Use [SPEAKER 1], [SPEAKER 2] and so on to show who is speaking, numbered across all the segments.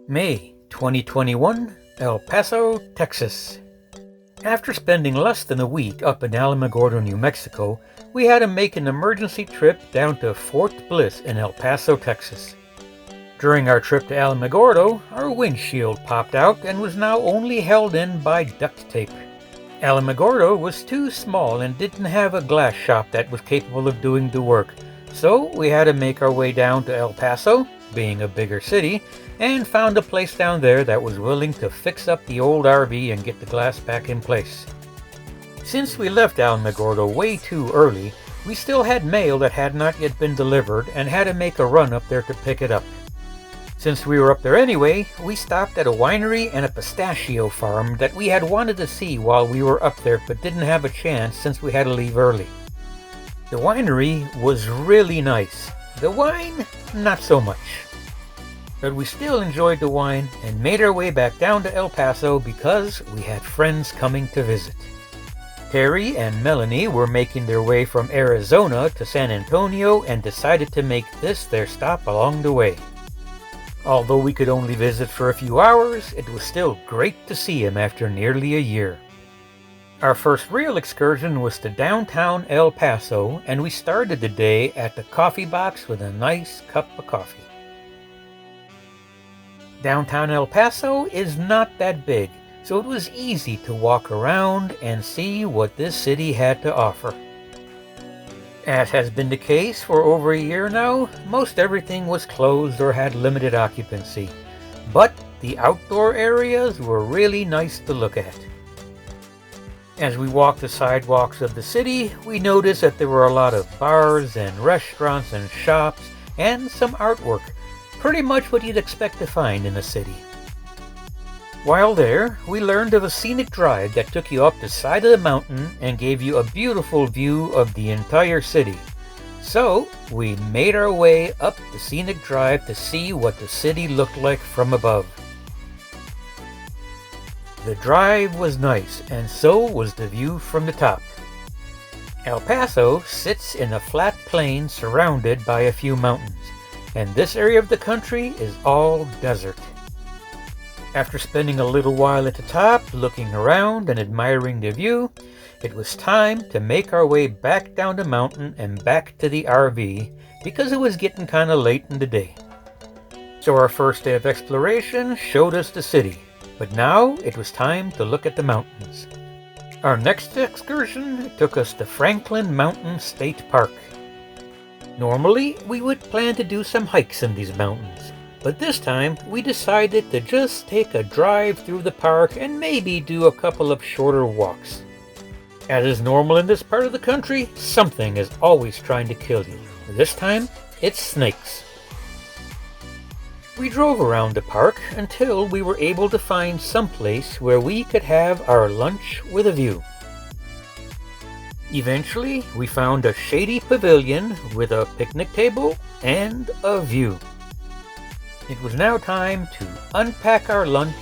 [SPEAKER 1] May 2021, El Paso, Texas. After spending less than a week up in Alamogordo, New Mexico, we had to make an emergency trip down to Fort Bliss in El Paso, Texas. During our trip to Alamogordo, our windshield popped out and was now only held in by duct tape. Alamogordo was too small and didn't have a glass shop that was capable of doing the work, so we had to make our way down to El Paso, being a bigger city, and found a place down there that was willing to fix up the old RV and get the glass back in place. Since we left Alamogordo way too early, we still had mail that had not yet been delivered and had to make a run up there to pick it up. Since we were up there anyway, we stopped at a winery and a pistachio farm that we had wanted to see while we were up there but didn't have a chance since we had to leave early. The winery was really nice. The wine, not so much. But we still enjoyed the wine and made our way back down to El Paso because we had friends coming to visit. Terry and Melanie were making their way from Arizona to San Antonio and decided to make this their stop along the way. Although we could only visit for a few hours, it was still great to see him after nearly a year. Our first real excursion was to downtown El Paso, and we started the day at the coffee box with a nice cup of coffee. Downtown El Paso is not that big, so it was easy to walk around and see what this city had to offer. As has been the case for over a year now, most everything was closed or had limited occupancy, but the outdoor areas were really nice to look at. As we walked the sidewalks of the city, we noticed that there were a lot of bars and restaurants and shops and some artwork, pretty much what you'd expect to find in a city. While there, we learned of a scenic drive that took you up the side of the mountain and gave you a beautiful view of the entire city. So, we made our way up the scenic drive to see what the city looked like from above. The drive was nice, and so was the view from the top. El Paso sits in a flat plain surrounded by a few mountains, and this area of the country is all desert. After spending a little while at the top, looking around and admiring the view, it was time to make our way back down the mountain and back to the RV because it was getting kind of late in the day. So our first day of exploration showed us the city, but now it was time to look at the mountains. Our next excursion took us to Franklin Mountain State Park. Normally, we would plan to do some hikes in these mountains, but this time we decided to just take a drive through the park and maybe do a couple of shorter walks. As is normal in this part of the country, something is always trying to kill you. This time, it's snakes. We drove around the park until we were able to find some place where we could have our lunch with a view. Eventually, we found a shady pavilion with a picnic table and a view. It was now time to unpack our lunch,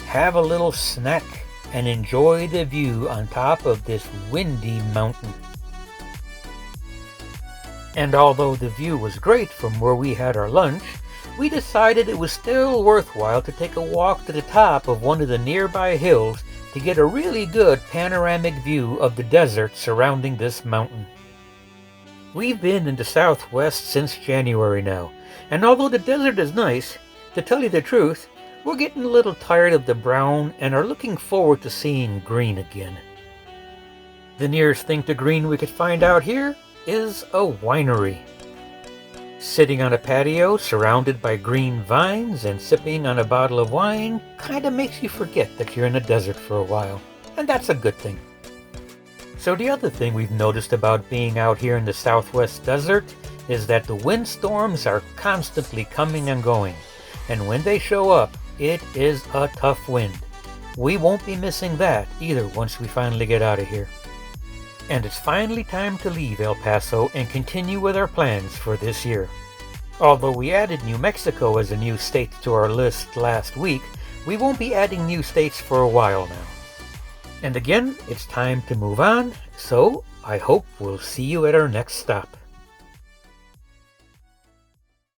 [SPEAKER 1] have a little snack, and enjoy the view on top of this windy mountain. And although the view was great from where we had our lunch, we decided it was still worthwhile to take a walk to the top of one of the nearby hills to get a really good panoramic view of the desert surrounding this mountain. We've been in the Southwest since January now, and although the desert is nice, to tell you the truth, we're getting a little tired of the brown and are looking forward to seeing green again. The nearest thing to green we could find out here is a winery. Sitting on a patio surrounded by green vines and sipping on a bottle of wine kinda makes you forget that you're in a desert for a while, and that's a good thing. So the other thing we've noticed about being out here in the Southwest desert is that the windstorms are constantly coming and going, and when they show up, it is a tough wind. We won't be missing that either once we finally get out of here. And it's finally time to leave El Paso and continue with our plans for this year. Although we added New Mexico as a new state to our list last week, we won't be adding new states for a while now. And again, it's time to move on, so I hope we'll see you at our next stop.